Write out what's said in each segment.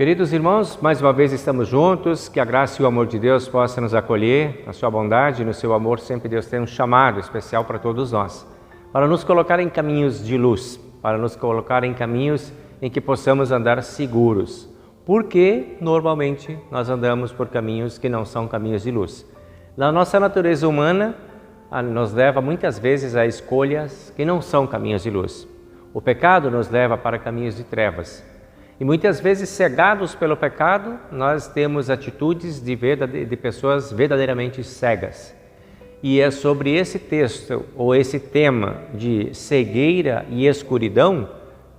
Queridos irmãos, mais uma vez estamos juntos, que a graça e o amor de Deus possam nos acolher, na sua bondade e no seu amor, sempre Deus tem um chamado especial para todos nós, para nos colocar em caminhos de luz, para nos colocar em caminhos em que possamos andar seguros, porque normalmente nós andamos por caminhos que não são caminhos de luz. Na nossa natureza humana, nos leva muitas vezes a escolhas que não são caminhos de luz. O pecado nos leva para caminhos de trevas. E muitas vezes, cegados pelo pecado, nós temos atitudes de pessoas verdadeiramente cegas. E é sobre esse texto, ou esse tema de cegueira e escuridão,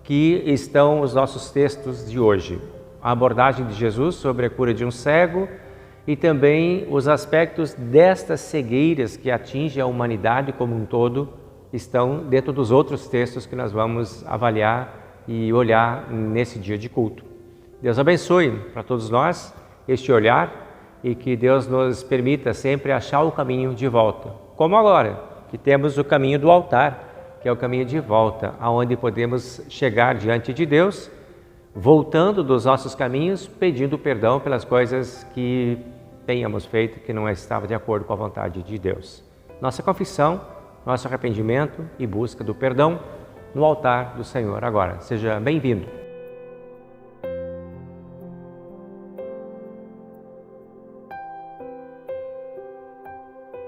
que estão os nossos textos de hoje. A abordagem de Jesus sobre a cura de um cego e também os aspectos destas cegueiras que atingem a humanidade como um todo estão dentro dos outros textos que nós vamos avaliar e olhar nesse dia de culto. Deus abençoe para todos nós este olhar e que Deus nos permita sempre achar o caminho de volta. Como agora, que temos o caminho do altar, que é o caminho de volta, aonde podemos chegar diante de Deus, voltando dos nossos caminhos, pedindo perdão pelas coisas que tenhamos feito que não estava de acordo com a vontade de Deus. Nossa confissão, nosso arrependimento e busca do perdão no altar do Senhor agora. Seja bem-vindo.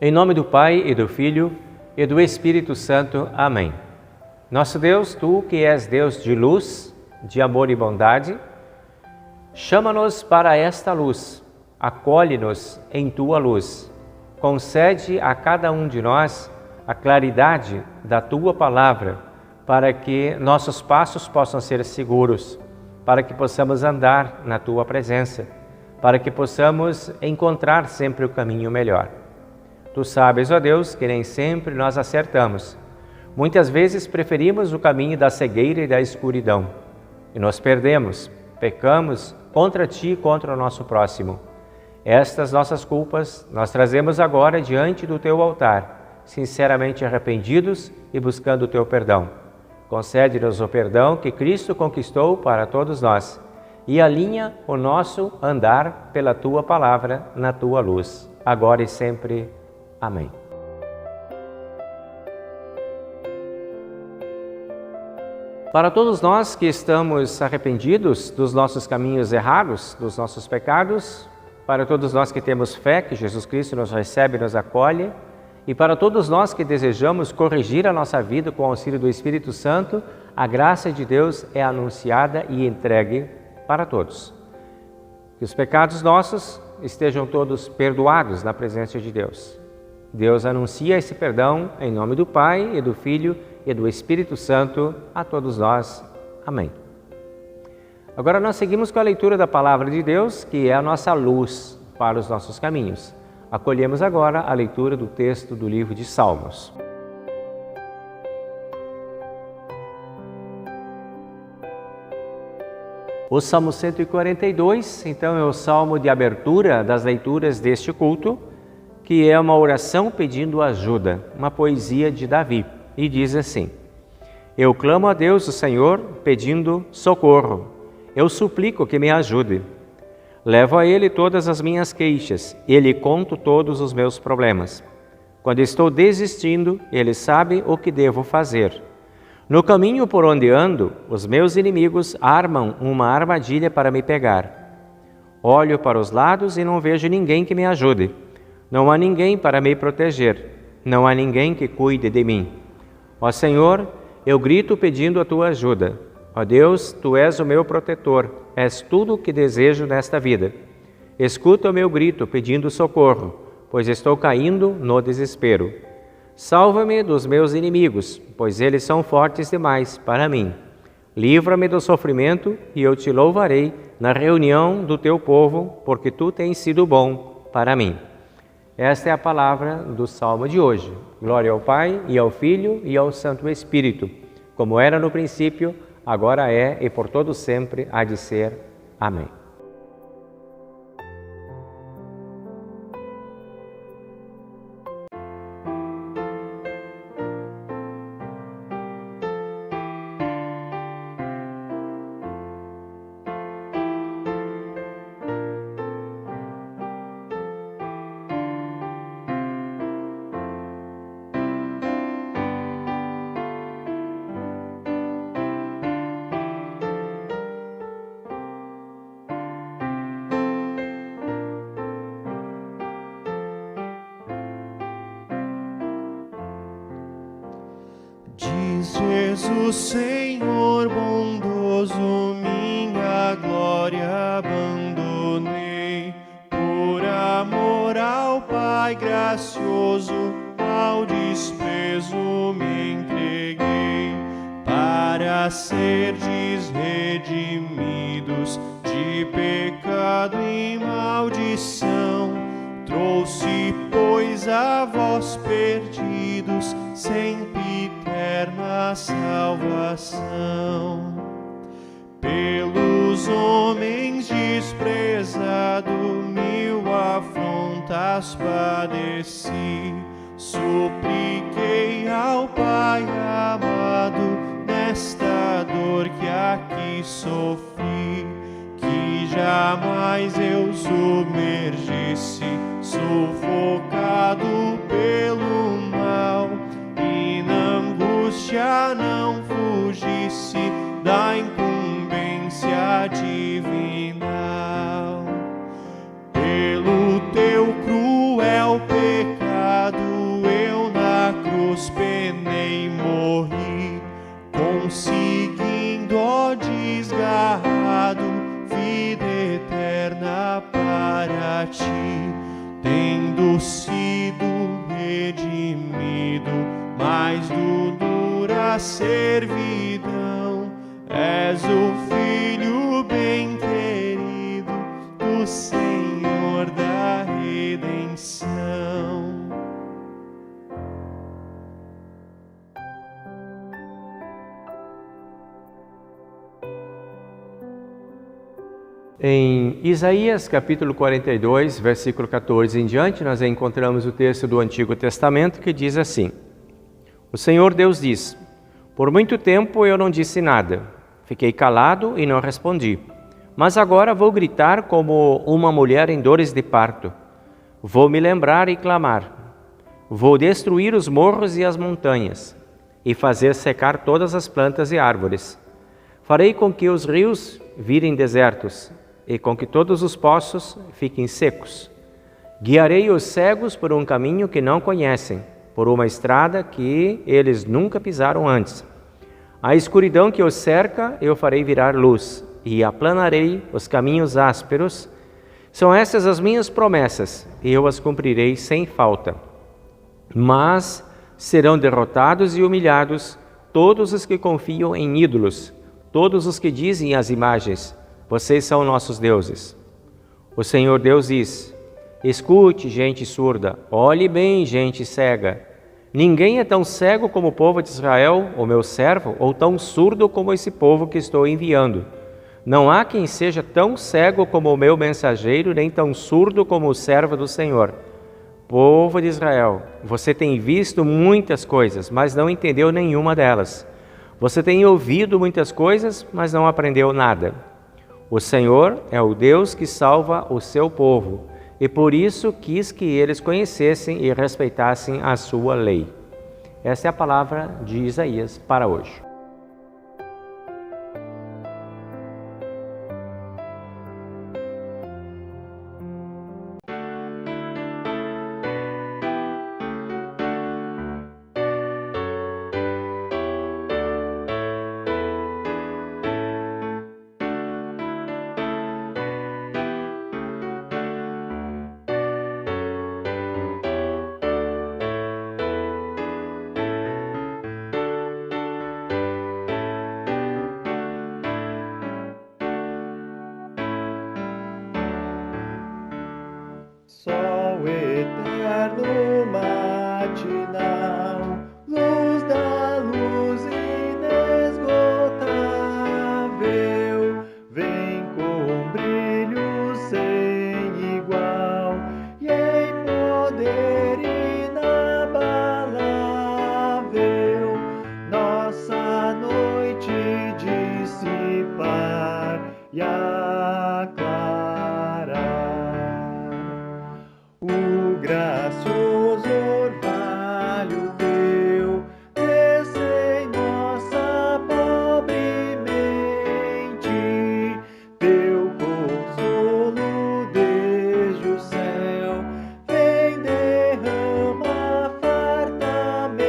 Em nome do Pai e do Filho e do Espírito Santo. Amém. Nosso Deus, Tu que és Deus de luz, de amor e bondade, chama-nos para esta luz, acolhe-nos em Tua luz. Concede a cada um de nós a claridade da Tua palavra, para que nossos passos possam ser seguros, para que possamos andar na Tua presença, para que possamos encontrar sempre o caminho melhor. Tu sabes, ó Deus, que nem sempre nós acertamos. Muitas vezes preferimos o caminho da cegueira e da escuridão, e nos perdemos, pecamos contra Ti e contra o nosso próximo. Estas nossas culpas nós trazemos agora diante do Teu altar, sinceramente arrependidos e buscando o Teu perdão. Concede-nos o perdão que Cristo conquistou para todos nós e alinha o nosso andar pela Tua palavra na Tua luz, agora e sempre. Amém. Para todos nós que estamos arrependidos dos nossos caminhos errados, dos nossos pecados, para todos nós que temos fé que Jesus Cristo nos recebe e nos acolhe, e para todos nós que desejamos corrigir a nossa vida com o auxílio do Espírito Santo, a graça de Deus é anunciada e entregue para todos. Que os pecados nossos estejam todos perdoados na presença de Deus. Deus anuncia esse perdão em nome do Pai e do Filho e do Espírito Santo a todos nós. Amém. Agora nós seguimos com a leitura da Palavra de Deus, que é a nossa luz para os nossos caminhos. Acolhemos agora a leitura do texto do livro de Salmos. O Salmo 142, então, é o salmo de abertura das leituras deste culto, que é uma oração pedindo ajuda, uma poesia de Davi, e diz assim: Eu clamo a Deus, o Senhor, pedindo socorro. Eu suplico que me ajude. Levo a Ele todas as minhas queixas e lhe conto todos os meus problemas. Quando estou desistindo, Ele sabe o que devo fazer. No caminho por onde ando, os meus inimigos armam uma armadilha para me pegar. Olho para os lados e não vejo ninguém que me ajude. Não há ninguém para me proteger. Não há ninguém que cuide de mim. Ó Senhor, eu grito pedindo a Tua ajuda. Ó Deus, Tu és o meu protetor, és tudo o que desejo nesta vida. Escuta o meu grito pedindo socorro, pois estou caindo no desespero. Salva-me dos meus inimigos, pois eles são fortes demais para mim. Livra-me do sofrimento e eu Te louvarei na reunião do Teu povo, porque Tu tens sido bom para mim. Esta é a palavra do Salmo de hoje. Glória ao Pai, e ao Filho, e ao Santo Espírito, como era no princípio, agora é e por todo sempre há de ser. Amém. Jesus, Senhor bondoso, minha glória abandonei. Por amor ao Pai gracioso, ao desprezo me entreguei. Para serdes redimidos de pecado e maldição, trouxe, pois, a vós perdidos, sempre eterna salvação. Pelos homens desprezado, 1000 afrontas padeci. Supliquei ao Pai amado, nesta dor que aqui sofri, que jamais eu submergisse, sufocado pelo mal, e na angústia não fugisse da incumbência divinal. Pelo teu cruel pecado eu na cruz penei e morri, conseguindo, ó desgarrado, vida eterna para ti. Tendo sido redimido, mais do dura servidão, és o Filho bem querido do Senhor da redenção. Em Isaías capítulo 42, versículo 14 em diante, nós encontramos o texto do Antigo Testamento que diz assim: O Senhor Deus diz: Por muito tempo eu não disse nada, fiquei calado e não respondi. Mas agora vou gritar como uma mulher em dores de parto. Vou me lembrar e clamar. Vou destruir os morros e as montanhas, e fazer secar todas as plantas e árvores. Farei com que os rios virem desertos, e com que todos os poços fiquem secos. Guiarei os cegos por um caminho que não conhecem, por uma estrada que eles nunca pisaram antes. A escuridão que os cerca eu farei virar luz, e aplanarei os caminhos ásperos. São essas as minhas promessas, e eu as cumprirei sem falta. Mas serão derrotados e humilhados todos os que confiam em ídolos, todos os que dizem às imagens: Vocês são nossos deuses. O Senhor Deus diz: Escute, gente surda, olhe bem, gente cega. Ninguém é tão cego como o povo de Israel, o meu servo, ou tão surdo como esse povo que estou enviando. Não há quem seja tão cego como o meu mensageiro, nem tão surdo como o servo do Senhor. Povo de Israel, você tem visto muitas coisas, mas não entendeu nenhuma delas. Você tem ouvido muitas coisas, mas não aprendeu nada. O Senhor é o Deus que salva o seu povo, e por isso quis que eles conhecessem e respeitassem a sua lei. Essa é a palavra de Isaías para hoje. Sol eterno matinal, luz da luz inesgotável, vem com brilho sem igual e em poder inabalável, nossa noite dissipar e aclarar. O gracioso orvalho teu desce em nossa pobre mente, teu consolo desde o céu vem derrama fartamente,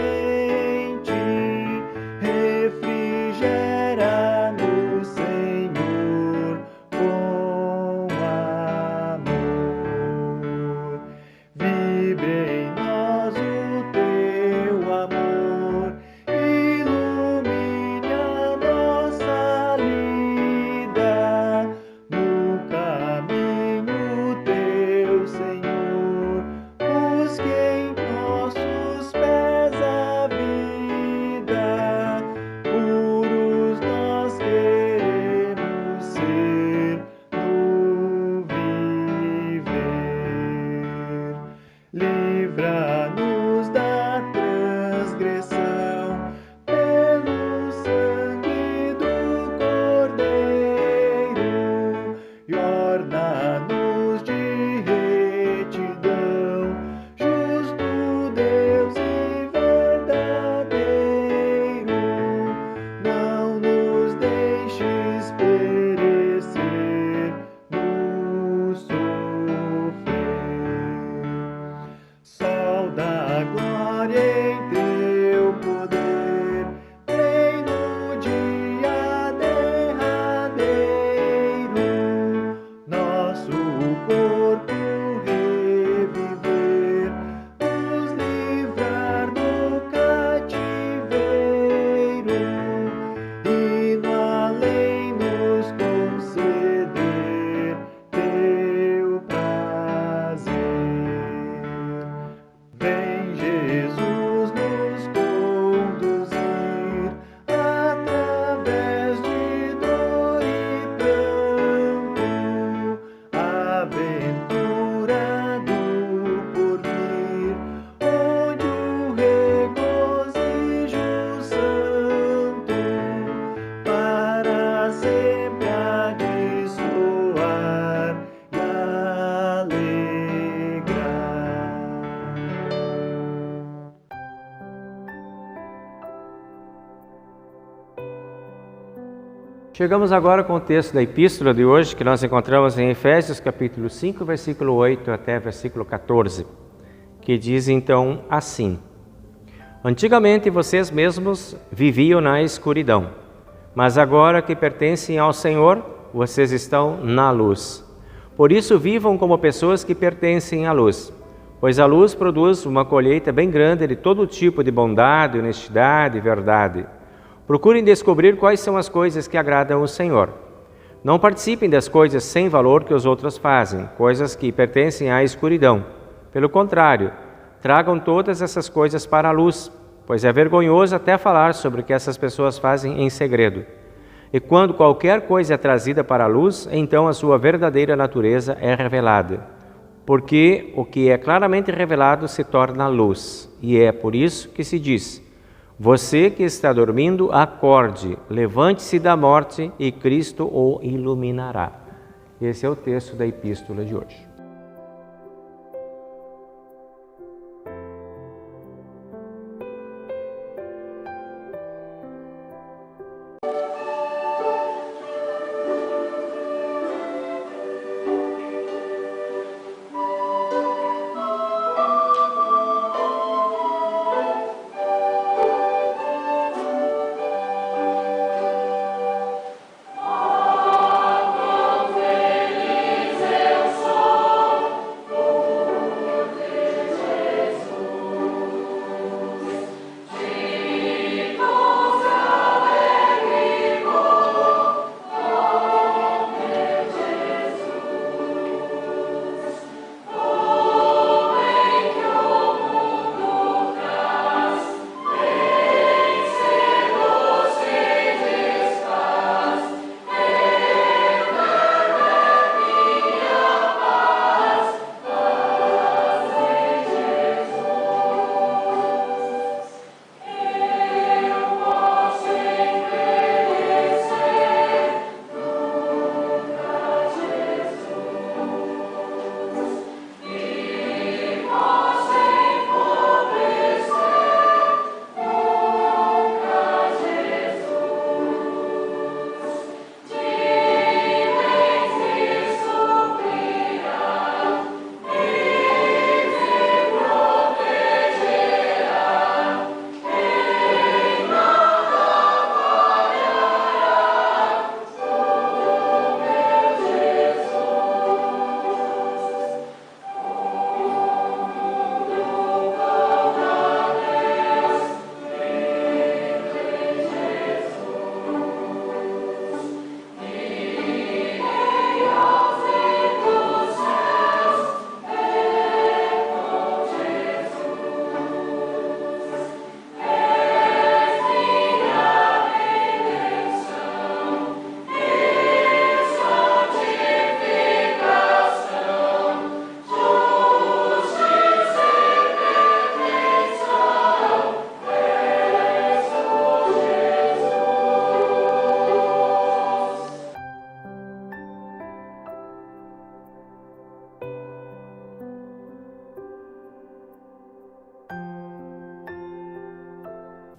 glória em teu poder, vem no dia derradeiro, nosso corpo reviver, nos livrar do cativeiro e no além nos conceder teu prazer. Vem, Jesus, nos conduzir através de dor e pranto, aventura do porvir, onde o regozijo santo para sempre há de soar e alegrar. Chegamos agora com o texto da epístola de hoje, que nós encontramos em Efésios capítulo 5, versículo 8 até versículo 14, que diz então assim: Antigamente vocês mesmos viviam na escuridão, mas agora que pertencem ao Senhor, vocês estão na luz. Por isso vivam como pessoas que pertencem à luz, pois a luz produz uma colheita bem grande de todo tipo de bondade, honestidade e verdade. Procurem descobrir quais são as coisas que agradam ao Senhor. Não participem das coisas sem valor que os outros fazem, coisas que pertencem à escuridão. Pelo contrário, tragam todas essas coisas para a luz, pois é vergonhoso até falar sobre o que essas pessoas fazem em segredo. E quando qualquer coisa é trazida para a luz, então a sua verdadeira natureza é revelada. Porque o que é claramente revelado se torna luz, e é por isso que se diz: Você que está dormindo, acorde, levante-se da morte e Cristo o iluminará. Esse é o texto da epístola de hoje.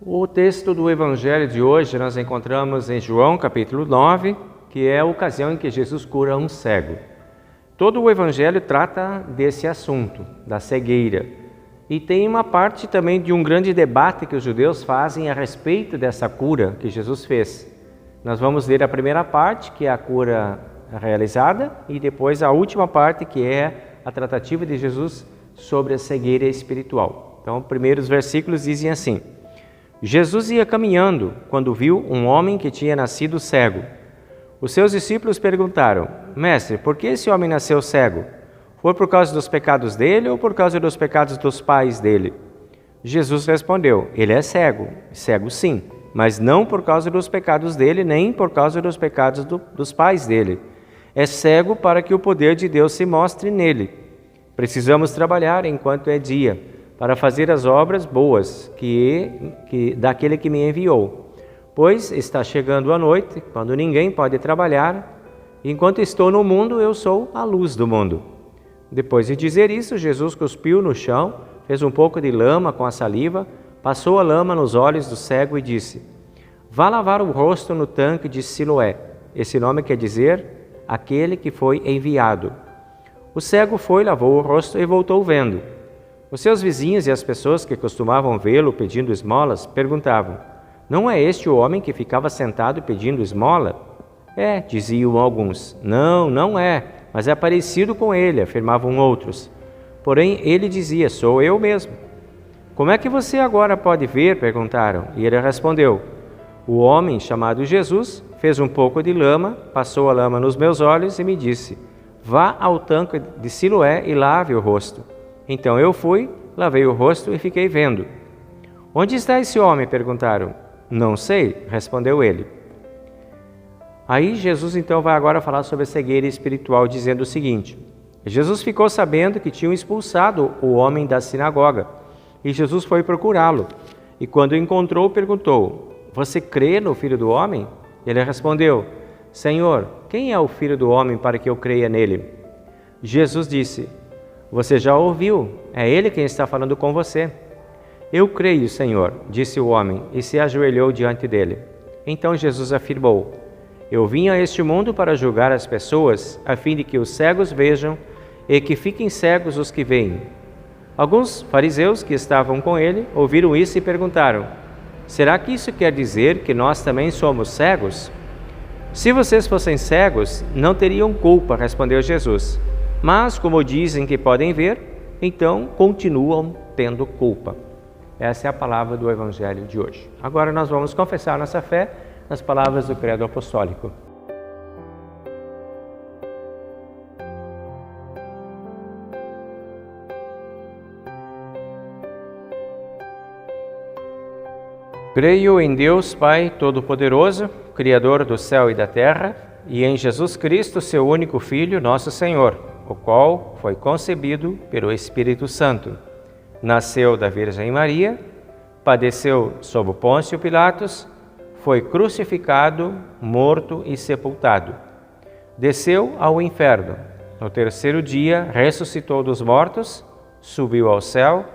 O texto do Evangelho de hoje nós encontramos em João capítulo 9, que é a ocasião em que Jesus cura um cego. Todo o Evangelho trata desse assunto, da cegueira. E tem uma parte também de um grande debate que os judeus fazem a respeito dessa cura que Jesus fez. Nós vamos ler a primeira parte, que é a cura realizada, e depois a última parte, que é a tratativa de Jesus sobre a cegueira espiritual. Então, os primeiros versículos dizem assim: Jesus ia caminhando quando viu um homem que tinha nascido cego. Os seus discípulos perguntaram: Mestre, por que esse homem nasceu cego? Foi por causa dos pecados dele ou por causa dos pecados dos pais dele? Jesus respondeu: Ele é cego, cego sim, mas não por causa dos pecados dele, nem por causa dos pecados dos pais dele. É cego para que o poder de Deus se mostre nele. Precisamos trabalhar enquanto é dia, para fazer as obras boas daquele que me enviou. Pois está chegando a noite, quando ninguém pode trabalhar. Enquanto estou no mundo, eu sou a luz do mundo. Depois de dizer isso, Jesus cuspiu no chão, fez um pouco de lama com a saliva, passou a lama nos olhos do cego e disse: Vá lavar o rosto no tanque de Siloé. Esse nome quer dizer aquele que foi enviado. O cego foi, lavou o rosto e voltou vendo. Os seus vizinhos e as pessoas que costumavam vê-lo pedindo esmolas perguntavam: Não é este o homem que ficava sentado pedindo esmola? É, diziam alguns. Não, não é, mas é parecido com ele, afirmavam outros. Porém, ele dizia: Sou eu mesmo. Como é que você agora pode ver? Perguntaram. E ele respondeu: O homem chamado Jesus fez um pouco de lama, passou a lama nos meus olhos e me disse: Vá ao tanque de Siloé e lave o rosto. Então eu fui, lavei o rosto e fiquei vendo. Onde está esse homem? Perguntaram. Não sei, respondeu ele. Aí Jesus então vai agora falar sobre a cegueira espiritual, dizendo o seguinte: Jesus ficou sabendo que tinham expulsado o homem da sinagoga, e Jesus foi procurá-lo. E quando o encontrou, perguntou: Você crê no Filho do Homem? Ele respondeu: Senhor, quem é o Filho do Homem para que eu creia nele? Jesus disse: Você já ouviu, é ele quem está falando com você. Eu creio, Senhor, disse o homem, e se ajoelhou diante dele. Então Jesus afirmou: Eu vim a este mundo para julgar as pessoas, a fim de que os cegos vejam e que fiquem cegos os que veem. Alguns fariseus que estavam com ele ouviram isso e perguntaram: Será que isso quer dizer que nós também somos cegos? Se vocês fossem cegos, não teriam culpa, respondeu Jesus. Mas, como dizem que podem ver, então continuam tendo culpa. Essa é a palavra do Evangelho de hoje. Agora nós vamos confessar nossa fé nas palavras do Credo Apostólico. Creio em Deus Pai Todo-Poderoso, Criador do céu e da terra, e em Jesus Cristo, seu único Filho, nosso Senhor, o qual foi concebido pelo Espírito Santo. Nasceu da Virgem Maria, padeceu sob Pôncio Pilatos, foi crucificado, morto e sepultado. Desceu ao inferno. No terceiro dia, ressuscitou dos mortos, subiu ao céu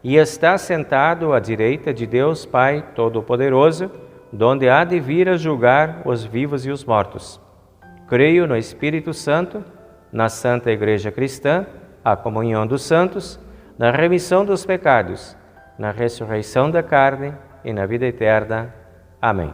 e está sentado à direita de Deus Pai Todo-Poderoso, donde há de vir a julgar os vivos e os mortos. Creio no Espírito Santo, na Santa Igreja Cristã, a comunhão dos santos, na remissão dos pecados, na ressurreição da carne e na vida eterna. Amém.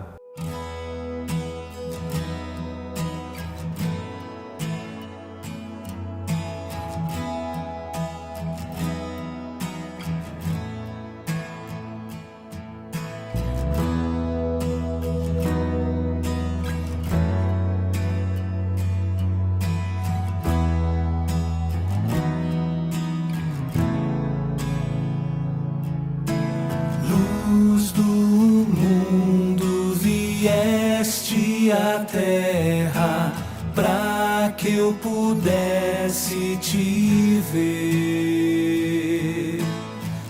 Luz do mundo, vieste à terra para que eu pudesse te ver.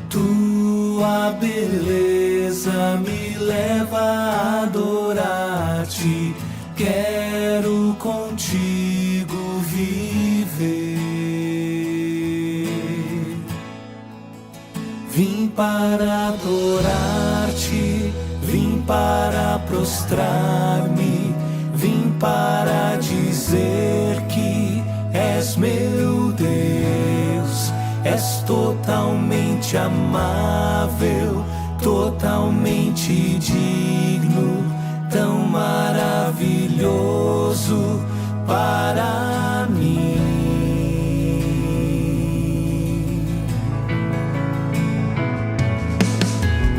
Tua beleza me leva a adorar-te, quero contigo viver. Vim para adorar-te, vim para prostrar-me, vim para dizer que és meu Deus, és totalmente totalmente amável, totalmente digno, tão maravilhoso para mim.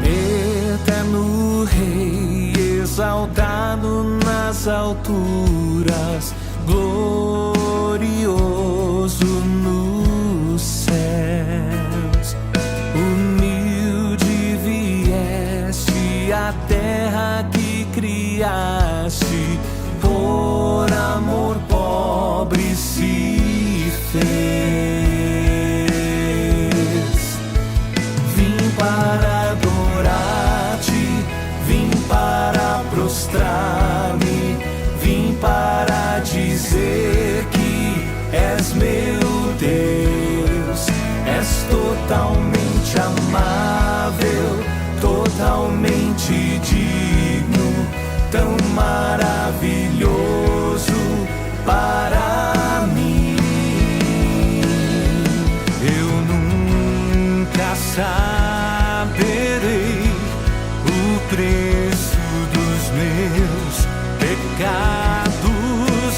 Eterno Rei, exaltado nas alturas, glorioso nos céus, humilde vieste à terra que criaste, por amor pobre se fez. Vim para adorar-te, vim para prostrar-me, vim para dizer que és meu Deus. És totalmente amável, totalmente digno, tão maravilhoso para mim. Eu nunca saberei o preço dos meus pecados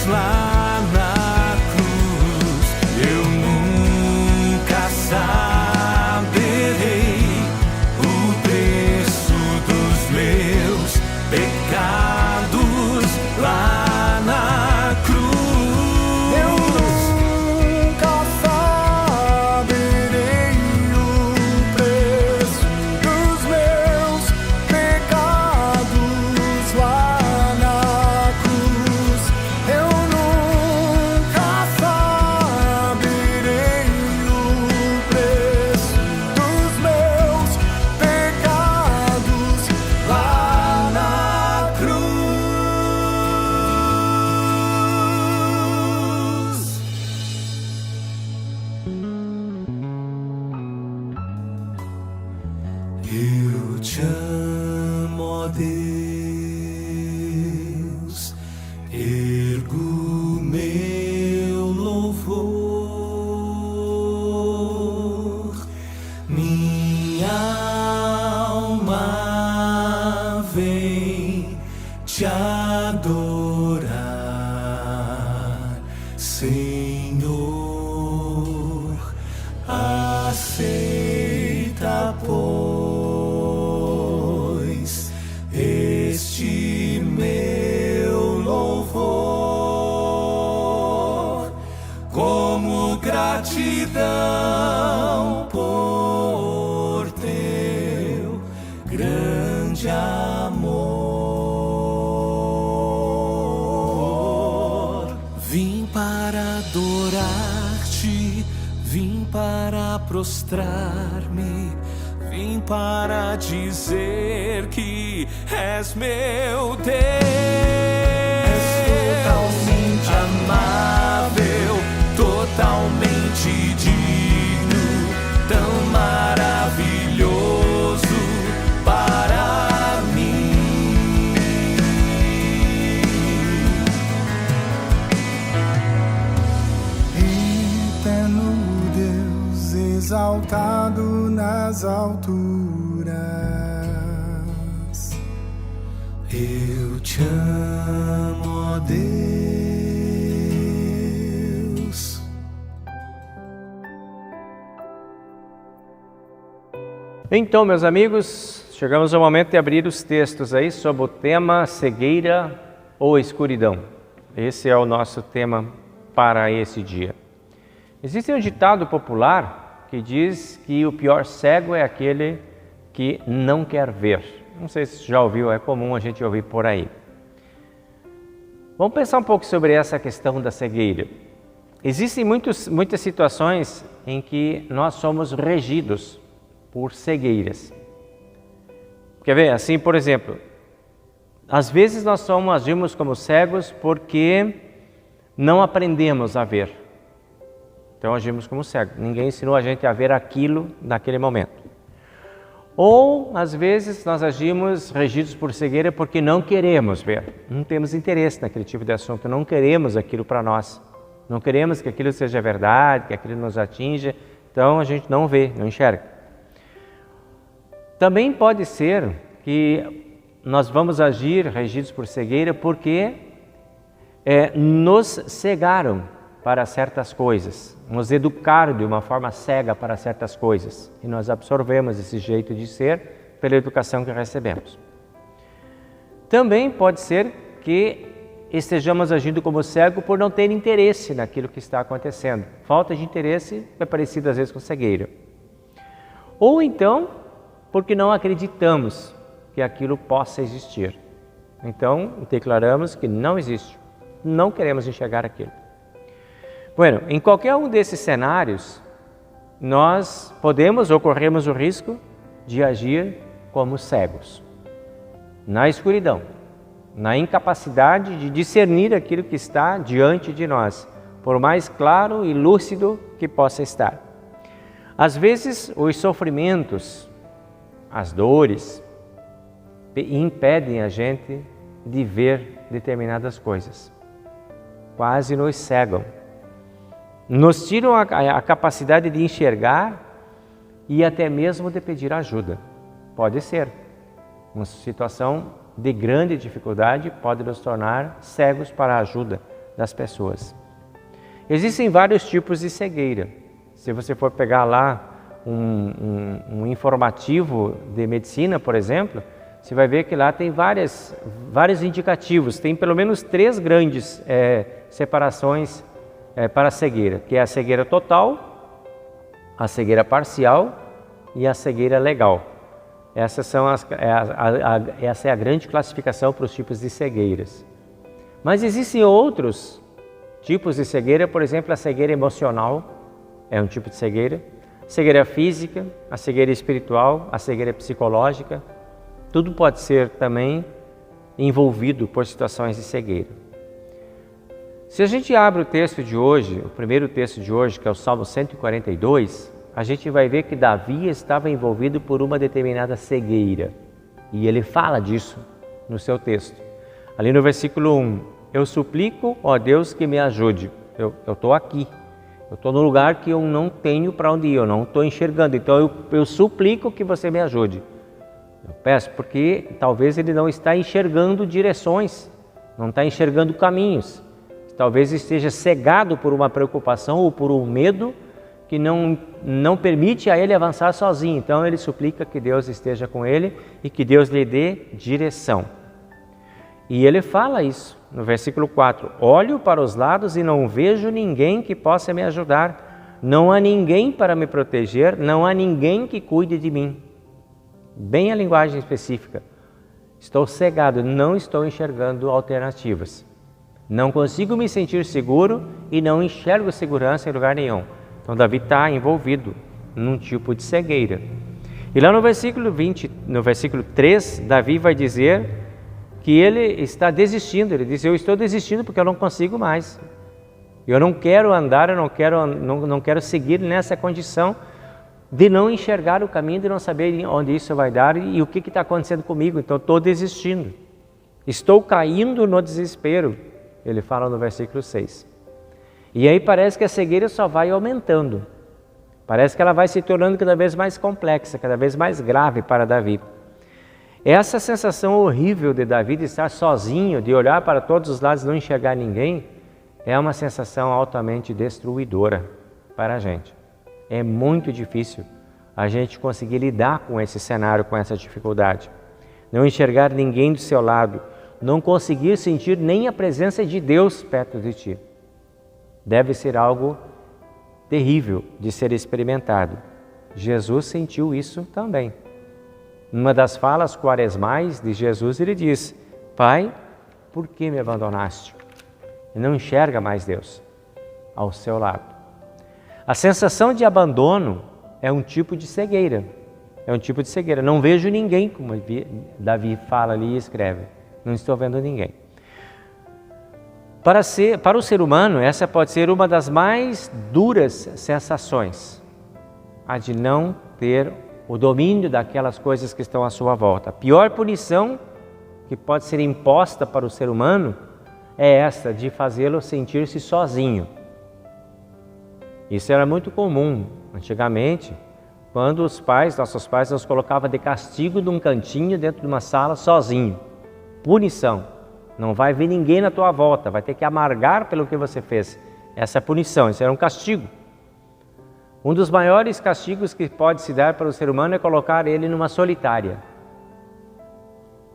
lá na cruz. Eu nunca saberei o preço dos meus pecados lá na cruz. Eu nunca saberei o preço dos meus pecados lá na cruz. Eu nunca saberei o preço dos meus pecados lá na cruz. Eu te amo, ó Deus, ergo meu louvor, minha alma vem te adorar, Senhor, aceita, pois, este meu louvor, como gratidão por teu grande amor. Vim para adorar-te, vim para prostrar-me, vim para dizer que és meu Deus. És totalmente amável, totalmente digno, tão maravilhoso para mim. Eterno Deus, exaltado nas alturas, eu te amo, ó Deus. Então, meus amigos, chegamos ao momento de abrir os textos aí sobre o tema cegueira ou escuridão. Esse é o nosso tema para esse dia. Existe um ditado popular que diz que o pior cego é aquele que não quer ver. Não sei se já ouviu, é comum a gente ouvir por aí. Vamos pensar um pouco sobre essa questão da cegueira. Existem muitas situações em que nós somos regidos por cegueiras. Quer ver? Assim, por exemplo, às vezes nós agimos como cegos porque não aprendemos a ver. Então agimos como cegos. Ninguém ensinou a gente a ver aquilo naquele momento. Ou, às vezes, nós agimos regidos por cegueira porque não queremos ver. Não temos interesse naquele tipo de assunto, não queremos aquilo para nós. Não queremos que aquilo seja verdade, que aquilo nos atinja. Então a gente não vê, não enxerga. Também pode ser que nós vamos agir regidos por cegueira porque nos cegaram para certas coisas, nos educaram de uma forma cega para certas coisas e nós absorvemos esse jeito de ser pela educação que recebemos. Também pode ser que estejamos agindo como cego por não ter interesse naquilo que está acontecendo. Falta de interesse é parecida às vezes com cegueira. Ou então, porque não acreditamos que aquilo possa existir. Então, declaramos que não existe. Não queremos enxergar aquilo. Bueno, em qualquer um desses cenários, nós podemos ou corremos o risco de agir como cegos, na escuridão, na incapacidade de discernir aquilo que está diante de nós, por mais claro e lúcido que possa estar. Às vezes, os sofrimentos, as dores, impedem a gente de ver determinadas coisas. Quase nos cegam. Nos tiram a capacidade de enxergar e até mesmo de pedir ajuda. Pode ser. Uma situação de grande dificuldade pode nos tornar cegos para a ajuda das pessoas. Existem vários tipos de cegueira. Se você for pegar lá um informativo de medicina, por exemplo, você vai ver que lá tem vários indicativos, tem pelo menos 3 grandes separações para a cegueira, que é a cegueira total, a cegueira parcial e a cegueira legal. Essa é a grande classificação para os tipos de cegueiras. Mas existem outros tipos de cegueira, por exemplo, a cegueira emocional é um tipo de cegueira, a cegueira física, a cegueira espiritual, a cegueira psicológica. Tudo pode ser também envolvido por situações de cegueira. Se a gente abre o texto de hoje, o primeiro texto de hoje, que é o Salmo 142, a gente vai ver que Davi estava envolvido por uma determinada cegueira. E ele fala disso no seu texto. Ali no versículo 1, eu suplico, ó Deus, que me ajude. Eu estou aqui, eu estou no lugar que eu não tenho para onde ir, eu não estou enxergando, então eu suplico que você me ajude. Eu peço porque talvez ele não está enxergando direções, não está enxergando caminhos. Talvez esteja cegado por uma preocupação ou por um medo que não permite a ele avançar sozinho. Então ele suplica que Deus esteja com ele e que Deus lhe dê direção. E ele fala isso no versículo 4. Olho para os lados e não vejo ninguém que possa me ajudar. Não há ninguém para me proteger, não há ninguém que cuide de mim. Bem a linguagem específica. Estou cegado, não estou enxergando alternativas. Não consigo me sentir seguro e não enxergo segurança em lugar nenhum. Então Davi está envolvido num tipo de cegueira. E lá no versículo 3, Davi vai dizer que ele está desistindo. Ele diz, eu estou desistindo porque eu não consigo mais. Eu não quero andar, eu não quero seguir nessa condição de não enxergar o caminho, de não saber onde isso vai dar e o que está acontecendo comigo. Então estou desistindo. Estou caindo no desespero. Ele fala no versículo 6. E aí parece que a cegueira só vai aumentando. Parece que ela vai se tornando cada vez mais complexa, cada vez mais grave para Davi. Essa sensação horrível de Davi de estar sozinho, de olhar para todos os lados e não enxergar ninguém, é uma sensação altamente destruidora para a gente. É muito difícil a gente conseguir lidar com esse cenário, com essa dificuldade. Não enxergar ninguém do seu lado, não conseguir sentir nem a presença de Deus perto de ti. Deve ser algo terrível de ser experimentado. Jesus sentiu isso também. Numa das falas quaresmais de Jesus, ele diz, Pai, por que me abandonaste? E não enxerga mais Deus ao seu lado. A sensação de abandono é um tipo de cegueira. É um tipo de cegueira. Não vejo ninguém, como Davi fala ali e escreve. Não estou vendo ninguém. Para o ser humano, essa pode ser uma das mais duras sensações. A de não ter o domínio daquelas coisas que estão à sua volta. A pior punição que pode ser imposta para o ser humano é essa, de fazê-lo sentir-se sozinho. Isso era muito comum antigamente, Quando nossos pais nos colocavam de castigo num cantinho dentro de uma sala sozinho. Punição. Não vai ver ninguém na tua volta, vai ter que amargar pelo que você fez. Essa é a punição, isso era um castigo. Um dos maiores castigos que pode se dar para o ser humano é colocar ele numa solitária.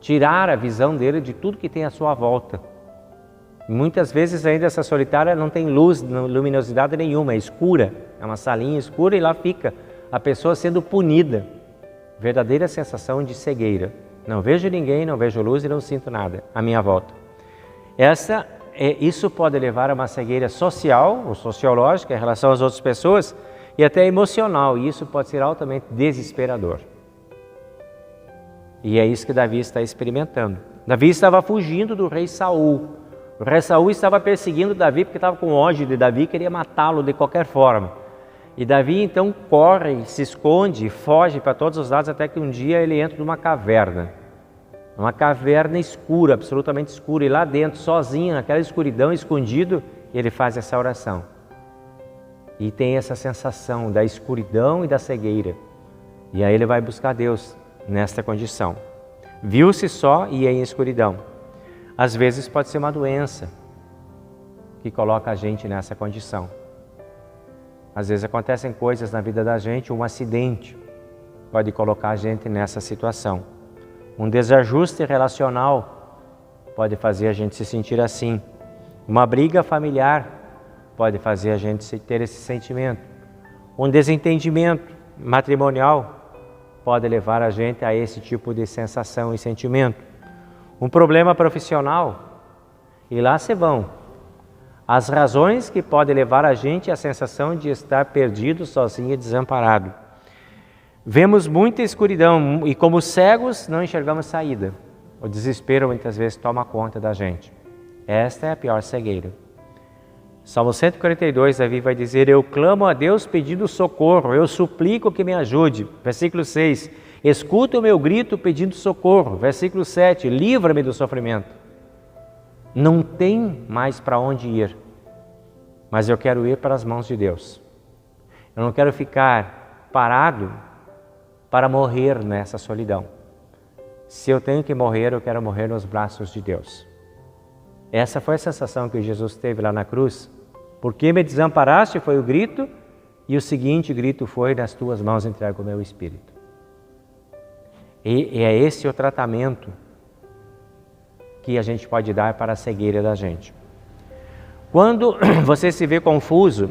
Tirar a visão dele de tudo que tem à sua volta. Muitas vezes ainda essa solitária não tem luz, luminosidade nenhuma, é escura. É uma salinha escura e lá fica a pessoa sendo punida. Verdadeira sensação de cegueira. Não vejo ninguém, não vejo luz e não sinto nada à minha volta. Isso pode levar a uma cegueira social ou sociológica em relação às outras pessoas e até emocional, e isso pode ser altamente desesperador. E é isso que Davi está experimentando. Davi estava fugindo do rei Saul. O rei Saul estava perseguindo Davi porque estava com ódio de Davi e queria matá-lo de qualquer forma. E Davi então corre, se esconde, foge para todos os lados até que um dia ele entra numa caverna. Uma caverna escura, absolutamente escura. E lá dentro, sozinho, naquela escuridão, escondido, ele faz essa oração. E tem essa sensação da escuridão e da cegueira. E aí ele vai buscar Deus nesta condição. Viu-se só e em escuridão. Às vezes pode ser uma doença que coloca a gente nessa condição. Às vezes acontecem coisas na vida da gente, um acidente pode colocar a gente nessa situação. Um desajuste relacional pode fazer a gente se sentir assim. Uma briga familiar pode fazer a gente ter esse sentimento. Um desentendimento matrimonial pode levar a gente a esse tipo de sensação e sentimento. Um problema profissional, e lá se vão as razões que podem levar a gente à sensação de estar perdido, sozinho e desamparado. Vemos muita escuridão e como cegos não enxergamos saída. O desespero muitas vezes toma conta da gente. Esta é a pior cegueira. Salmo 142, Davi vai dizer: eu clamo a Deus pedindo socorro, eu suplico que me ajude. Versículo 6, escuta o meu grito pedindo socorro. Versículo 7, livra-me do sofrimento. Não tem mais para onde ir, mas eu quero ir para as mãos de Deus. Eu não quero ficar parado para morrer nessa solidão. Se eu tenho que morrer, eu quero morrer nos braços de Deus. Essa foi a sensação que Jesus teve lá na cruz. Por que me desamparaste? Foi o grito, e o seguinte grito foi: nas tuas mãos entrego o meu espírito. E é esse o tratamento que a gente pode dar para a cegueira da gente. Quando você se vê confuso,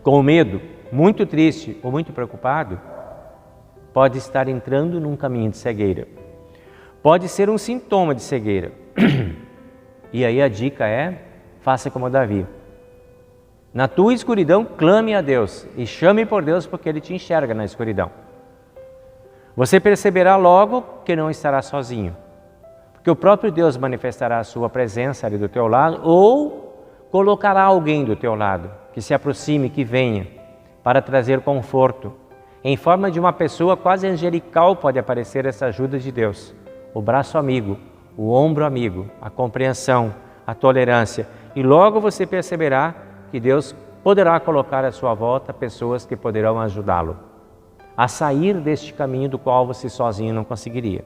com medo, muito triste ou muito preocupado, pode estar entrando num caminho de cegueira. Pode ser um sintoma de cegueira. E aí a dica é: faça como Davi. Na tua escuridão, clame a Deus e chame por Deus, porque Ele te enxerga na escuridão. Você perceberá logo que não estará sozinho, porque o próprio Deus manifestará a sua presença ali do teu lado, ou colocará alguém do teu lado, que se aproxime, que venha, para trazer conforto. Em forma de uma pessoa quase angelical pode aparecer essa ajuda de Deus. O braço amigo, o ombro amigo, a compreensão, a tolerância. E logo você perceberá que Deus poderá colocar à sua volta pessoas que poderão ajudá-lo a sair deste caminho do qual você sozinho não conseguiria.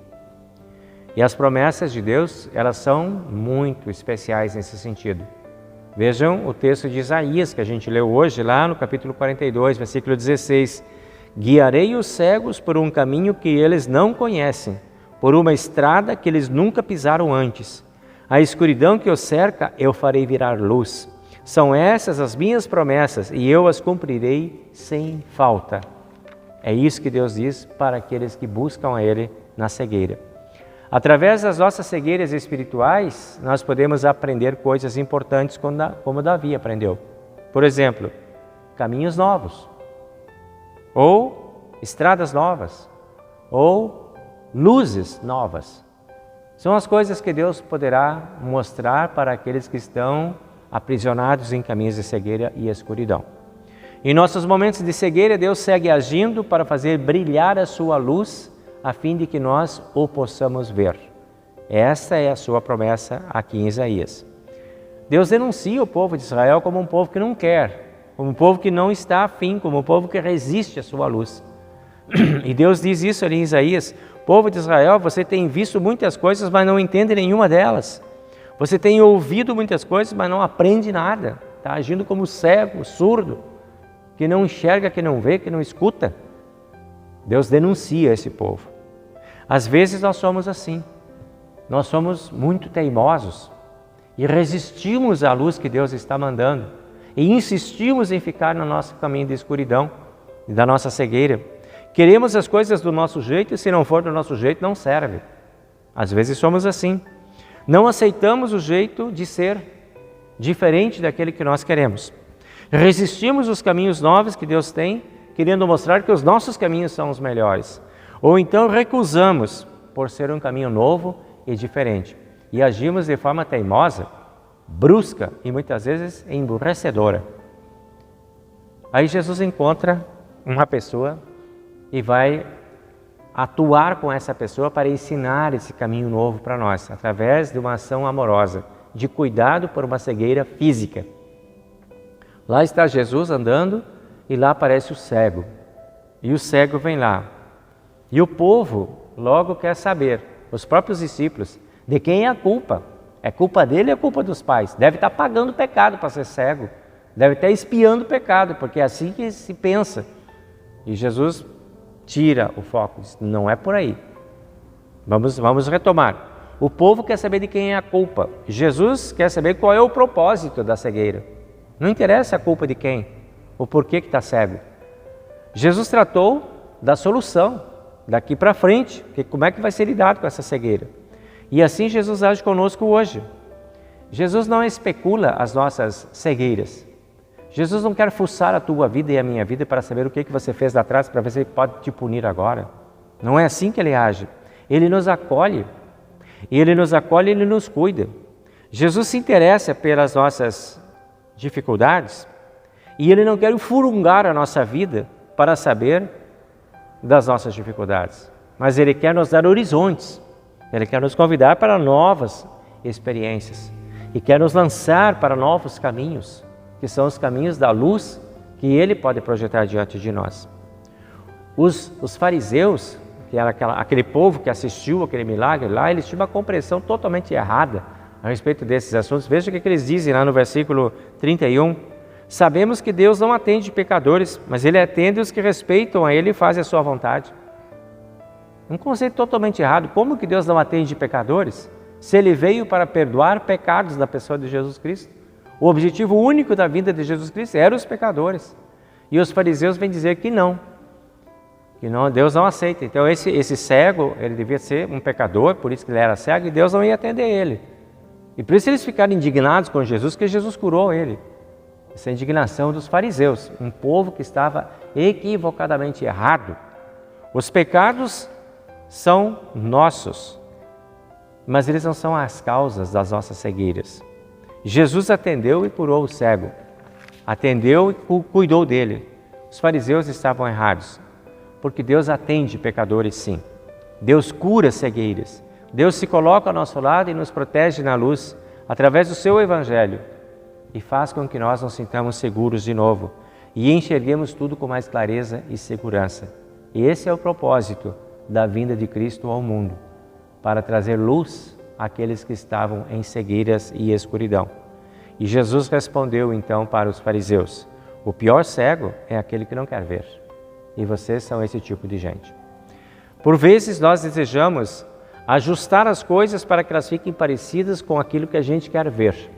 E as promessas de Deus, elas são muito especiais nesse sentido. Vejam o texto de Isaías que a gente leu hoje, lá no capítulo 42, versículo 16. Guiarei os cegos por um caminho que eles não conhecem, por uma estrada que eles nunca pisaram antes. A escuridão que os cerca, eu farei virar luz. São essas as minhas promessas e eu as cumprirei sem falta. É isso que Deus diz para aqueles que buscam a Ele na cegueira. Através das nossas cegueiras espirituais, nós podemos aprender coisas importantes como Davi aprendeu. Por exemplo, caminhos novos, ou estradas novas, ou luzes novas. São as coisas que Deus poderá mostrar para aqueles que estão aprisionados em caminhos de cegueira e escuridão. Em nossos momentos de cegueira, Deus segue agindo para fazer brilhar a sua luz, a fim de que nós o possamos ver. Essa é a sua promessa aqui em Isaías. Deus denuncia o povo de Israel como um povo que não quer, como um povo que não está afim, como um povo que resiste à sua luz. E Deus diz isso ali em Isaías: povo de Israel, você tem visto muitas coisas, mas não entende nenhuma delas. Você tem ouvido muitas coisas, mas não aprende nada. Está agindo como cego, surdo, que não enxerga, que não vê, que não escuta. Deus denuncia esse povo. Às vezes nós somos assim. Nós somos muito teimosos e resistimos à luz que Deus está mandando e insistimos em ficar no nosso caminho de escuridão e da nossa cegueira. Queremos as coisas do nosso jeito e se não for do nosso jeito não serve. Às vezes somos assim. Não aceitamos o jeito de ser diferente daquele que nós queremos. Resistimos os caminhos novos que Deus tem, querendo mostrar que os nossos caminhos são os melhores. Ou então recusamos por ser um caminho novo e diferente. E agimos de forma teimosa, brusca e muitas vezes emburrecedora. Aí Jesus encontra uma pessoa e vai atuar com essa pessoa para ensinar esse caminho novo para nós, através de uma ação amorosa, de cuidado por uma cegueira física. Lá está Jesus andando e lá aparece o cego. E o cego vem lá. E o povo logo quer saber, os próprios discípulos, de quem é a culpa. É culpa dele ou é culpa dos pais? Deve estar pagando o pecado para ser cego. Deve estar espiando o pecado, porque é assim que se pensa. E Jesus tira o foco, diz, não é por aí. Vamos retomar. O povo quer saber de quem é a culpa. Jesus quer saber qual é o propósito da cegueira. Não interessa a culpa de quem, o porquê que está cego. Jesus tratou da solução, daqui para frente, como é que vai ser lidado com essa cegueira. E assim Jesus age conosco hoje. Jesus não especula as nossas cegueiras. Jesus não quer fuçar a tua vida e a minha vida para saber o que você fez lá atrás, para ver se Ele pode te punir agora. Não é assim que Ele age. Ele nos acolhe. E Ele nos acolhe e Ele nos cuida. Jesus se interessa pelas nossas dificuldades e Ele não quer furungar a nossa vida para saber das nossas dificuldades. Mas Ele quer nos dar horizontes. Ele quer nos convidar para novas experiências. E quer nos lançar para novos caminhos, que são os caminhos da luz que Ele pode projetar diante de nós. Os fariseus, que era aquele povo que assistiu aquele milagre lá, eles tinham uma compreensão totalmente errada a respeito desses assuntos. Veja o que eles dizem lá no versículo 31. Sabemos que Deus não atende pecadores, mas Ele atende os que respeitam a Ele e fazem a sua vontade. Um conceito totalmente errado. Como que Deus não atende pecadores? Se Ele veio para perdoar pecados da pessoa de Jesus Cristo. O objetivo único da vida de Jesus Cristo eram os pecadores. E os fariseus vêm dizer que não, Deus não aceita. Então esse cego, ele devia ser um pecador, por isso que ele era cego, e Deus não ia atender ele. E por isso eles ficaram indignados com Jesus, que Jesus curou ele. Essa indignação dos fariseus, um povo que estava equivocadamente errado. Os pecados são nossos, mas eles não são as causas das nossas cegueiras. Jesus atendeu e curou o cego, atendeu e cuidou dele. Os fariseus estavam errados, porque Deus atende pecadores sim. Deus cura cegueiras. Deus se coloca ao nosso lado e nos protege na luz, através do seu Evangelho, e faz com que nós nos sintamos seguros de novo e enxerguemos tudo com mais clareza e segurança. E esse é o propósito da vinda de Cristo ao mundo, para trazer luz àqueles que estavam em cegueiras e escuridão. E Jesus respondeu então para os fariseus: o pior cego é aquele que não quer ver. E vocês são esse tipo de gente. Por vezes nós desejamos ajustar as coisas para que elas fiquem parecidas com aquilo que a gente quer ver.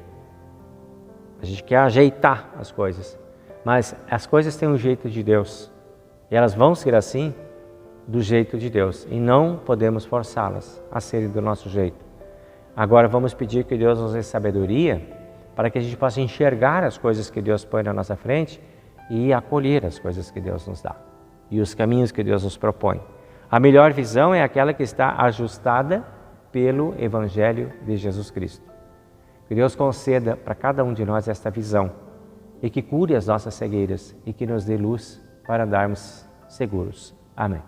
A gente quer ajeitar as coisas, mas as coisas têm um jeito de Deus. E elas vão ser assim do jeito de Deus, e não podemos forçá-las a serem do nosso jeito. Agora vamos pedir que Deus nos dê sabedoria para que a gente possa enxergar as coisas que Deus põe na nossa frente e acolher as coisas que Deus nos dá e os caminhos que Deus nos propõe. A melhor visão é aquela que está ajustada pelo Evangelho de Jesus Cristo. Que Deus conceda para cada um de nós esta visão e que cure as nossas cegueiras e que nos dê luz para andarmos seguros. Amém.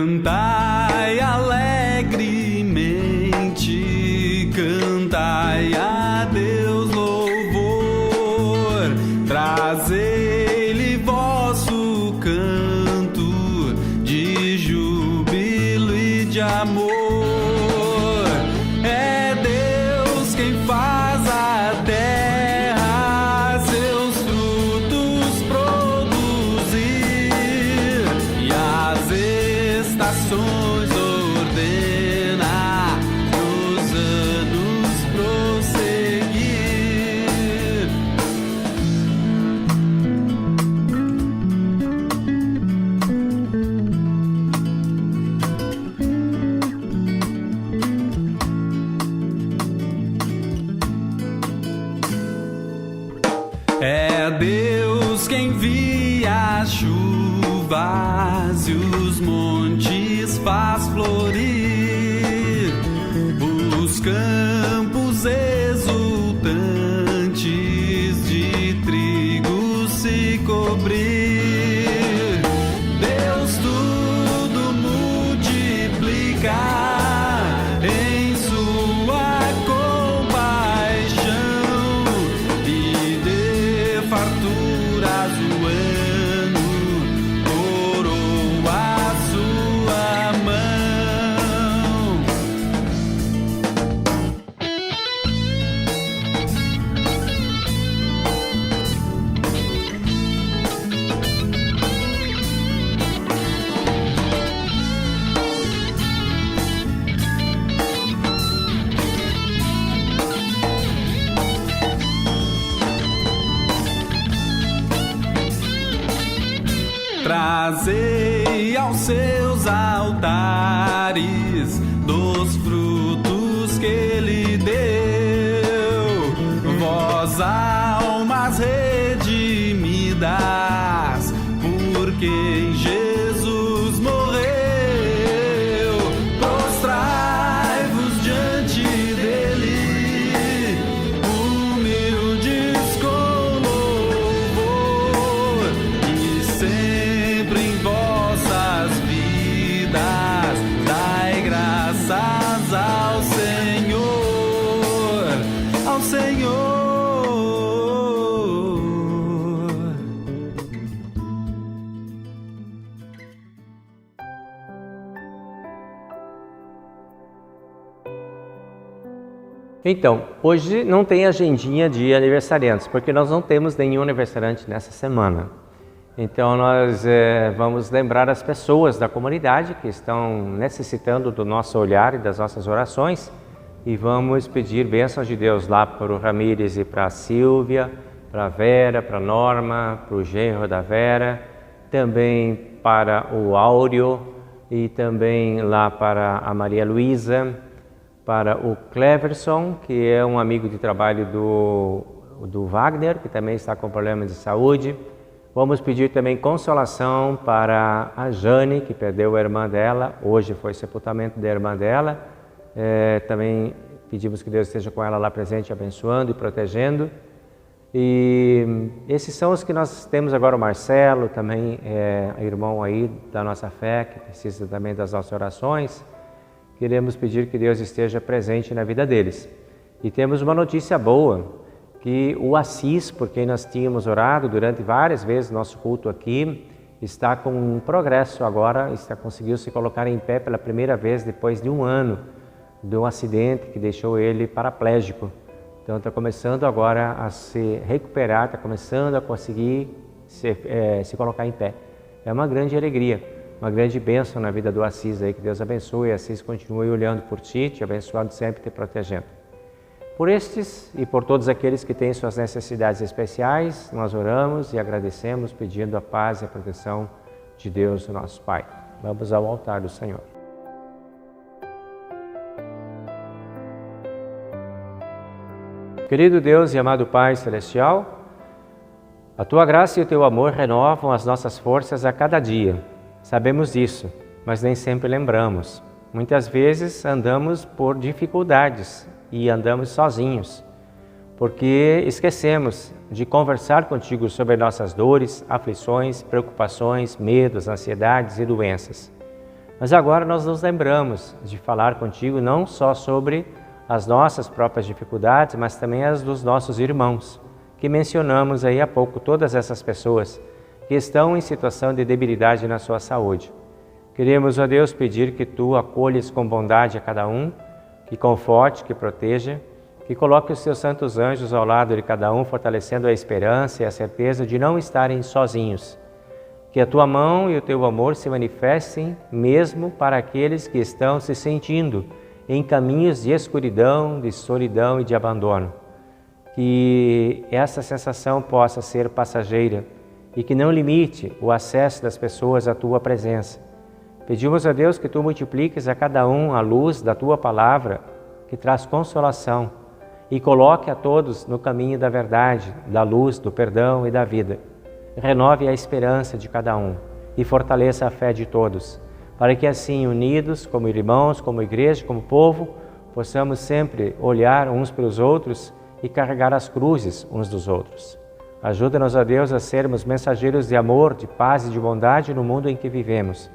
Cantai alegremente, cantai a Deus louvor, trazei-lhe vosso canto de júbilo e de amor. É Deus quem faz a terra seus frutos produzir e as estações ordena nos anos prosseguir. É Deus quem envia as chuvas e os montes faz florir, os campos exultantes de trigo se cobrir. Deus tudo multiplica em sua compaixão e dê farturas o ano, coroa a sua mão. Trazei aos seus altares dos frutos que ele deu, vós almas redimidas, porque em Jesus morreu. Prostrai-vos diante dele, humildes com louvor, e sempre em vossas vidas dai graças ao Senhor, ao Senhor. Então, hoje não tem agendinha de aniversariantes, porque nós não temos nenhum aniversariante nessa semana. Então nós vamos lembrar as pessoas da comunidade que estão necessitando do nosso olhar e das nossas orações, e vamos pedir bênçãos de Deus lá para o Ramírez e para a Silvia, para a Vera, para a Norma, para o genro da Vera, também para o Áureo e também lá para a Maria Luísa, para o Cleverson, que é um amigo de trabalho do Wagner, que também está com problemas de saúde. Vamos pedir também consolação para a Jane, que perdeu a irmã dela. Hoje foi o sepultamento da irmã dela. Também pedimos que Deus esteja com ela lá presente, abençoando e protegendo. E esses são os que nós temos agora. O Marcelo também é irmão aí da nossa fé, que precisa também das nossas orações. Queremos pedir que Deus esteja presente na vida deles. E temos uma notícia boa, que o Assis, por quem nós tínhamos orado durante várias vezes nosso culto aqui, está com um progresso agora, conseguiu se colocar em pé pela primeira vez depois de um ano de um acidente que deixou ele paraplégico. Então está começando agora a se recuperar, está começando a conseguir se colocar em pé. É uma grande alegria. Uma grande bênção na vida do Assis aí, que Deus abençoe e Assis continue olhando por ti, te abençoando sempre e te protegendo. Por estes e por todos aqueles que têm suas necessidades especiais, nós oramos e agradecemos pedindo a paz e a proteção de Deus, nosso Pai. Vamos ao altar do Senhor. Querido Deus e amado Pai Celestial, a Tua graça e o Teu amor renovam as nossas forças a cada dia. Sabemos disso, mas nem sempre lembramos. Muitas vezes andamos por dificuldades e andamos sozinhos, porque esquecemos de conversar contigo sobre nossas dores, aflições, preocupações, medos, ansiedades e doenças. Mas agora nós nos lembramos de falar contigo não só sobre as nossas próprias dificuldades, mas também as dos nossos irmãos, que mencionamos aí há pouco, todas essas pessoas que estão em situação de debilidade na sua saúde. Queremos, ó Deus, pedir que Tu acolhes com bondade a cada um, que conforte, que proteja, que coloque os Seus santos anjos ao lado de cada um, fortalecendo a esperança e a certeza de não estarem sozinhos. Que a Tua mão e o Teu amor se manifestem mesmo para aqueles que estão se sentindo em caminhos de escuridão, de solidão e de abandono. Que essa sensação possa ser passageira e que não limite o acesso das pessoas à Tua presença. Pedimos a Deus que Tu multipliques a cada um a luz da Tua palavra, que traz consolação, e coloque a todos no caminho da verdade, da luz, do perdão e da vida. Renove a esperança de cada um e fortaleça a fé de todos, para que assim, unidos como irmãos, como igreja, como povo, possamos sempre olhar uns para os outros e carregar as cruzes uns dos outros. Ajuda-nos, ó Deus, a sermos mensageiros de amor, de paz e de bondade no mundo em que vivemos.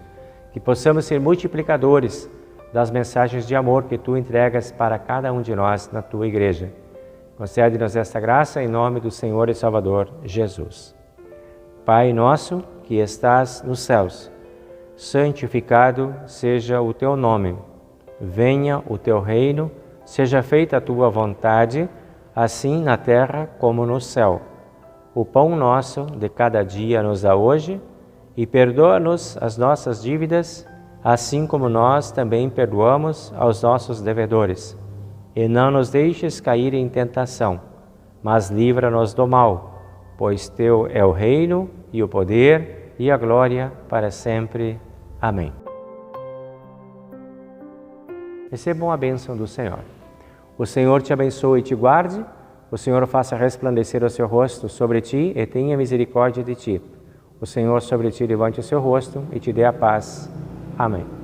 Que possamos ser multiplicadores das mensagens de amor que Tu entregas para cada um de nós na Tua Igreja. Concede-nos esta graça em nome do Senhor e Salvador Jesus. Pai nosso que estás nos céus, santificado seja o Teu nome. Venha o Teu reino, seja feita a Tua vontade, assim na terra como no céu. O pão nosso de cada dia nos dá hoje, e perdoa-nos as nossas dívidas, assim como nós também perdoamos aos nossos devedores. E não nos deixes cair em tentação, mas livra-nos do mal, pois Teu é o reino, e o poder, e a glória para sempre. Amém. Recebam a bênção do Senhor. O Senhor te abençoe e te guarde, o Senhor faça resplandecer o seu rosto sobre ti e tenha misericórdia de ti. O Senhor sobre ti levante o seu rosto e te dê a paz. Amém.